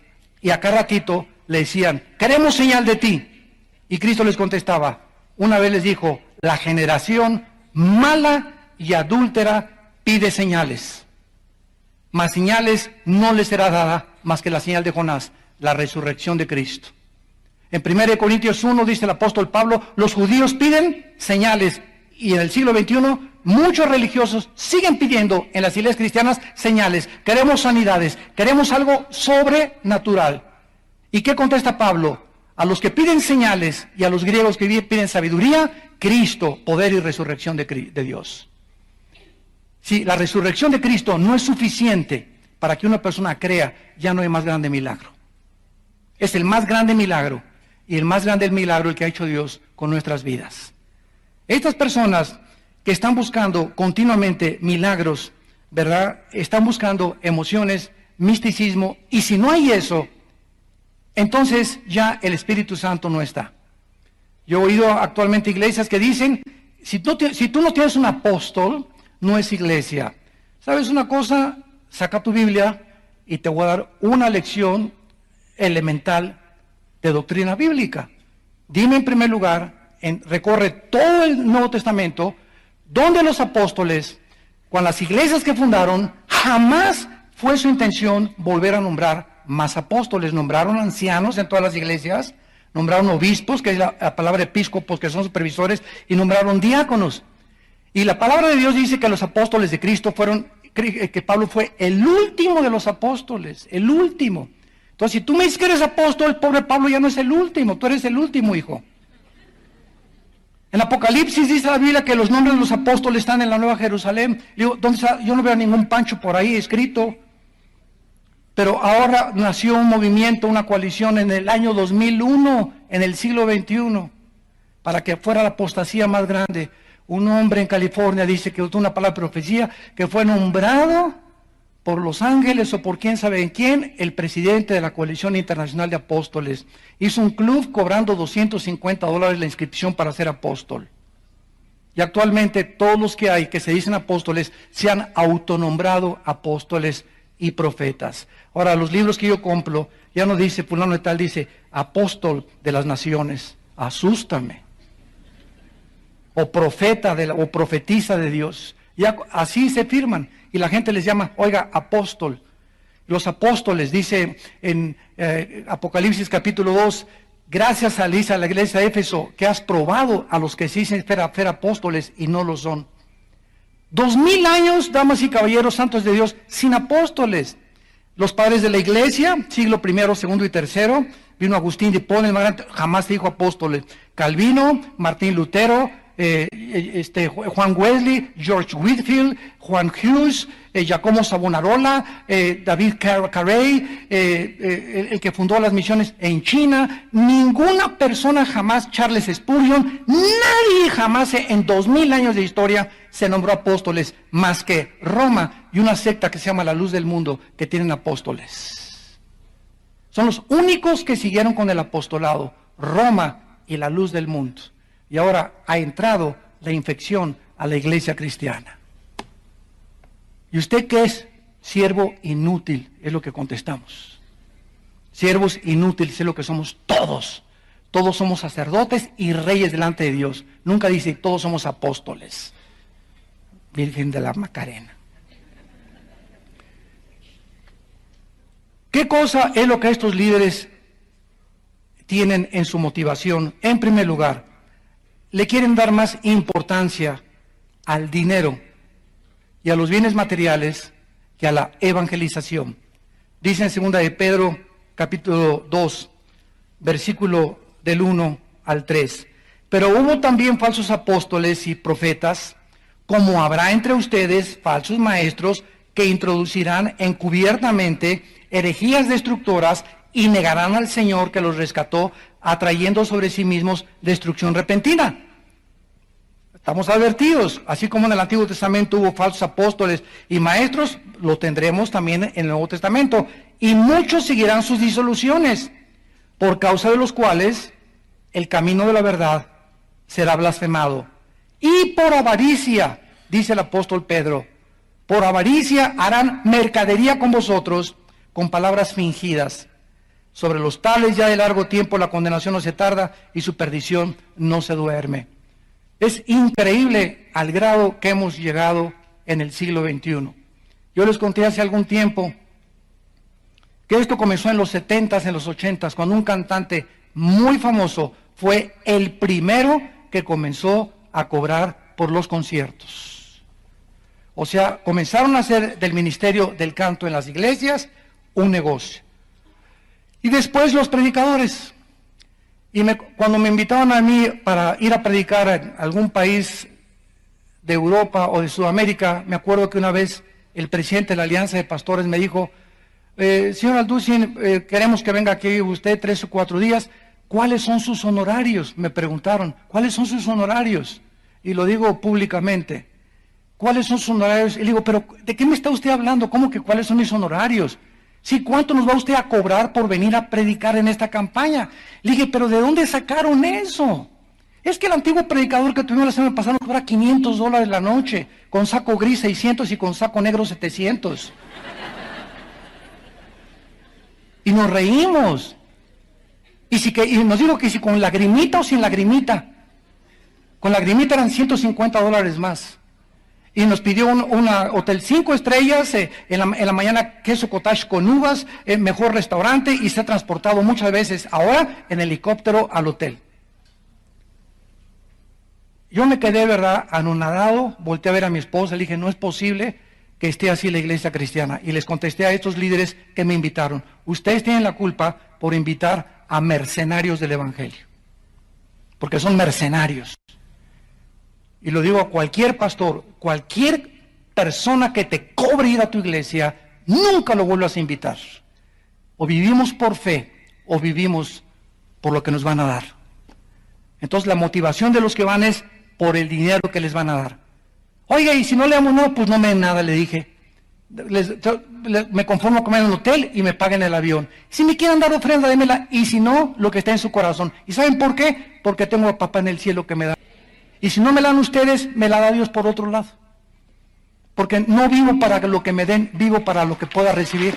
y a cada ratito le decían, queremos señal de ti. Y Cristo les contestaba, una vez les dijo, la generación mala y adúltera pide señales. Mas señales no les será dada más que la señal de Jonás, la resurrección de Cristo. En 1 Corintios 1 dice el apóstol Pablo, los judíos piden señales. Y en el siglo XXI, muchos religiosos siguen pidiendo en las iglesias cristianas señales. Queremos sanidades, queremos algo sobrenatural. ¿Y qué contesta Pablo? A los que piden señales y a los griegos que piden sabiduría, Cristo, poder y resurrección de Dios. Si la resurrección de Cristo no es suficiente para que una persona crea, ya no hay más grande milagro. Es el más grande milagro y el más grande milagro el que ha hecho Dios con nuestras vidas. Estas personas que están buscando continuamente milagros, ¿verdad? Están buscando emociones, misticismo, y si no hay eso, entonces ya el Espíritu Santo no está. Yo he oído actualmente iglesias que dicen, si tú no tienes un apóstol, no es iglesia. ¿Sabes una cosa? Saca tu Biblia y te voy a dar una lección elemental de doctrina bíblica. Dime en primer lugar, recorre todo el Nuevo Testamento, donde los apóstoles, con las iglesias que fundaron, jamás fue su intención volver a nombrar más apóstoles. Nombraron ancianos en todas las iglesias, nombraron obispos, que es la palabra episcopos, que son supervisores, y nombraron diáconos. Y la palabra de Dios dice que los apóstoles de Cristo que Pablo fue el último de los apóstoles, el último. Entonces, si tú me dices que eres apóstol, el pobre Pablo ya no es el último, tú eres el último, hijo. En Apocalipsis dice la Biblia que los nombres de los apóstoles están en la Nueva Jerusalén. Digo, ¿dónde está? Yo no veo ningún Pancho por ahí escrito. Pero ahora nació un movimiento, una coalición en el año 2001, en el siglo XXI, para que fuera la apostasía más grande. Un hombre en California dice que usó una palabra de profecía, que fue nombrado por los ángeles o por quién sabe en quién, el presidente de la Coalición Internacional de Apóstoles. Hizo un club cobrando $250 la inscripción para ser apóstol. Y actualmente todos los que hay que se dicen apóstoles se han autonombrado apóstoles y profetas. Ahora, los libros que yo compro, ya no dice fulano de tal, dice apóstol de las naciones. Asústame. O profeta o profetisa de Dios. Ya así se firman. Y la gente les llama, oiga, apóstol. Los apóstoles, dice en Apocalipsis capítulo 2, gracias a la iglesia de Éfeso, que has probado a los que se dicen ser apóstoles y no lo son. 2000 años, damas y caballeros santos de Dios, sin apóstoles. Los padres de la iglesia, siglo I, segundo y tercero, vino Agustín de Hipona, jamás se dijo apóstoles. Calvino, Martín Lutero, Juan Wesley, George Whitefield, Juan Hughes, Giacomo Savonarola, David Carey, el que fundó las misiones en China. Ninguna persona jamás, Charles Spurgeon, nadie jamás en 2000 años de historia se nombró apóstoles más que Roma y una secta que se llama la Luz del Mundo, que tienen apóstoles. Son los únicos que siguieron con el apostolado, Roma y la Luz del Mundo. Y ahora ha entrado la infección a la iglesia cristiana. ¿Y usted qué es? Siervo inútil, es lo que contestamos. Siervos inútiles es lo que somos todos. Todos somos sacerdotes y reyes delante de Dios. Nunca dice todos somos apóstoles. Virgen de la Macarena. ¿Qué cosa es lo que estos líderes tienen en su motivación? En primer lugar, le quieren dar más importancia al dinero y a los bienes materiales que a la evangelización. Dice en 2 de Pedro, capítulo 2, versículo del 1 al 3. Pero hubo también falsos apóstoles y profetas, como habrá entre ustedes falsos maestros que introducirán encubiertamente herejías destructoras y negarán al Señor que los rescató, atrayendo sobre sí mismos destrucción repentina. Estamos advertidos, así como en el Antiguo Testamento hubo falsos apóstoles y maestros, lo tendremos también en el Nuevo Testamento. Y muchos seguirán sus disoluciones, por causa de los cuales el camino de la verdad será blasfemado. Y por avaricia, dice el apóstol Pedro, por avaricia harán mercadería con vosotros, con palabras fingidas. Sobre los tales ya de largo tiempo la condenación no se tarda y su perdición no se duerme. Es increíble al grado que hemos llegado en el siglo XXI. Yo les conté hace algún tiempo que esto comenzó en los 70s, en los 80s, cuando un cantante muy famoso fue el primero que comenzó a cobrar por los conciertos. O sea, comenzaron a hacer del ministerio del canto en las iglesias un negocio. Y después los predicadores. Y cuando me invitaban a mí para ir a predicar en algún país de Europa o de Sudamérica, me acuerdo que una vez el presidente de la Alianza de Pastores me dijo, señor Alducin, queremos que venga aquí usted 3 o 4 días. ¿Cuáles son sus honorarios? Me preguntaron, ¿cuáles son sus honorarios? Y lo digo públicamente. ¿Cuáles son sus honorarios? Y le digo, pero ¿de qué me está usted hablando? ¿Cómo que cuáles son mis honorarios? Sí, ¿cuánto nos va usted a cobrar por venir a predicar en esta campaña? Le dije, pero ¿de dónde sacaron eso? Es que el antiguo predicador que tuvimos la semana pasada nos cobra $500 la noche, con saco gris 600 y con saco negro 700. Y nos reímos. Y nos dijo que si con lagrimita o sin lagrimita. Con lagrimita eran $150 más. Y nos pidió un hotel 5 estrellas, en la mañana queso cottage con uvas, mejor restaurante, y se ha transportado muchas veces ahora en helicóptero al hotel. Yo me quedé, ¿verdad?, anonadado, volteé a ver a mi esposa, le dije, no es posible que esté así la iglesia cristiana. Y les contesté a estos líderes que me invitaron, ustedes tienen la culpa por invitar a mercenarios del evangelio, porque son mercenarios. Y lo digo a cualquier pastor, cualquier persona que te cobre ir a tu iglesia, nunca lo vuelvas a invitar. O vivimos por fe, o vivimos por lo que nos van a dar. Entonces la motivación de los que van es por el dinero que les van a dar. Oiga, y si no le damos nada, pues no me den nada, le dije. Me conformo a comer en un hotel y me paguen el avión. Si me quieren dar ofrenda, démela, y si no, lo que está en su corazón. ¿Y saben por qué? Porque tengo a papá en el cielo que me da. Y si no me la dan ustedes, me la da Dios por otro lado. Porque no vivo para lo que me den, vivo para lo que pueda recibir.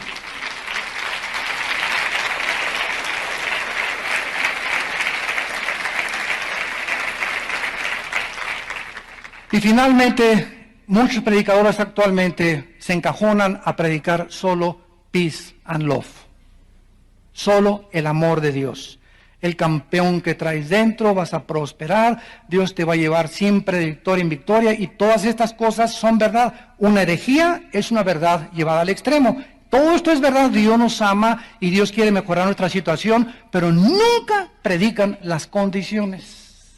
Y finalmente, muchos predicadores actualmente se encajonan a predicar solo peace and love. Solo el amor de Dios. El campeón que traes dentro, vas a prosperar, Dios te va a llevar siempre de victoria en victoria, y todas estas cosas son verdad. Una herejía es una verdad llevada al extremo. Todo esto es verdad, Dios nos ama y Dios quiere mejorar nuestra situación, pero nunca predican las condiciones.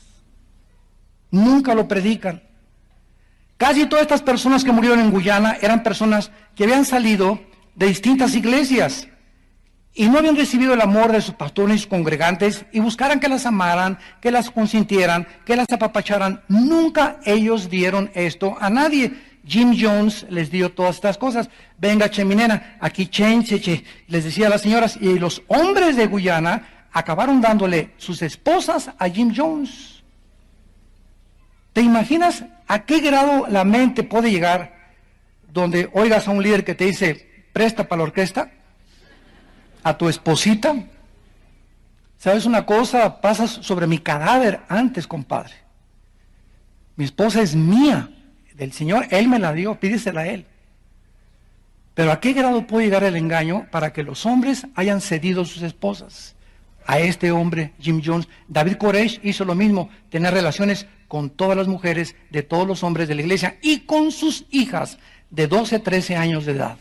Nunca lo predican. Casi todas estas personas que murieron en Guyana eran personas que habían salido de distintas iglesias y no habían recibido el amor de sus pastores y sus congregantes, y buscaran que las amaran, que las consintieran, que las apapacharan. Nunca ellos dieron esto a nadie. Jim Jones les dio todas estas cosas. Venga, cheminena, aquí che, les decía a las señoras, y los hombres de Guyana acabaron dándole sus esposas a Jim Jones. ¿Te imaginas a qué grado la mente puede llegar donde oigas a un líder que te dice, presta para la orquesta? A tu esposita. ¿Sabes una cosa? Pasas sobre mi cadáver antes, compadre. Mi esposa es mía, del Señor, Él me la dio, pídesela a Él. Pero ¿a qué grado puede llegar el engaño para que los hombres hayan cedido sus esposas? A este hombre, Jim Jones, David Koresh hizo lo mismo, tener relaciones con todas las mujeres de todos los hombres de la iglesia y con sus hijas de 12, 13 años de edad.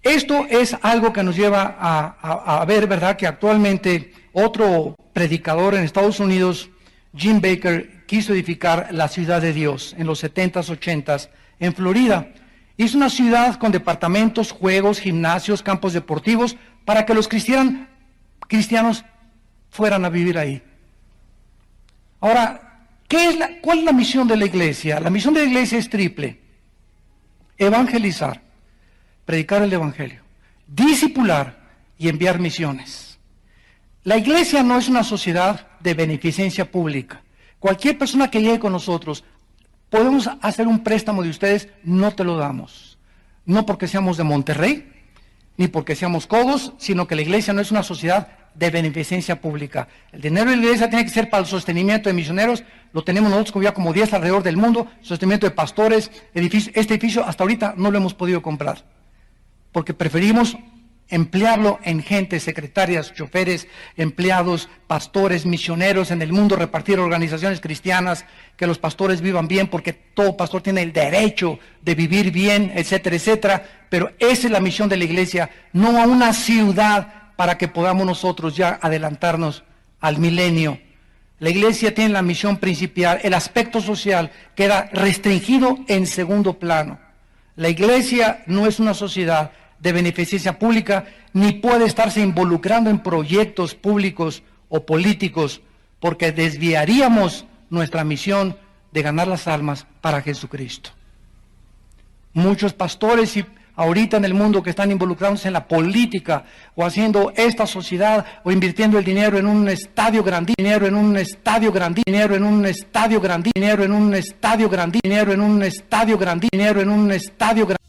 Esto es algo que nos lleva a ver, ¿verdad?, que actualmente otro predicador en Estados Unidos, Jim Baker, quiso edificar la ciudad de Dios en los 70s, 80s en Florida. Hizo una ciudad con departamentos, juegos, gimnasios, campos deportivos, para que los cristianos fueran a vivir ahí. Ahora, ¿cuál es la misión de la iglesia? La misión de la iglesia es triple: evangelizar, predicar el evangelio, discipular y enviar misiones. La iglesia no es una sociedad de beneficencia pública. Cualquier persona que llegue con nosotros, podemos hacer un préstamo de ustedes, no te lo damos. No porque seamos de Monterrey, ni porque seamos codos, sino que la iglesia no es una sociedad de beneficencia pública. El dinero de la iglesia tiene que ser para el sostenimiento de misioneros, lo tenemos nosotros ya como 10 alrededor del mundo, sostenimiento de pastores, este edificio hasta ahorita no lo hemos podido comprar, porque preferimos emplearlo en gente, secretarias, choferes, empleados, pastores, misioneros en el mundo, repartir organizaciones cristianas, que los pastores vivan bien, porque todo pastor tiene el derecho de vivir bien, etcétera, etcétera. Pero esa es la misión de la iglesia, no a una ciudad para que podamos nosotros ya adelantarnos al milenio. La iglesia tiene la misión principal, el aspecto social queda restringido en segundo plano. La iglesia no es una sociedad de beneficencia pública, ni puede estarse involucrando en proyectos públicos o políticos, porque desviaríamos nuestra misión de ganar las almas para Jesucristo. Muchos pastores y ahorita en el mundo que están involucrándose en la política o haciendo esta sociedad o invirtiendo el dinero en un estadio grandísimo, dinero en un estadio grandísimo, dinero en un estadio grandísimo, dinero en un estadio grandísimo, dinero en un estadio grandísimo, dinero en un estadio grandísimo.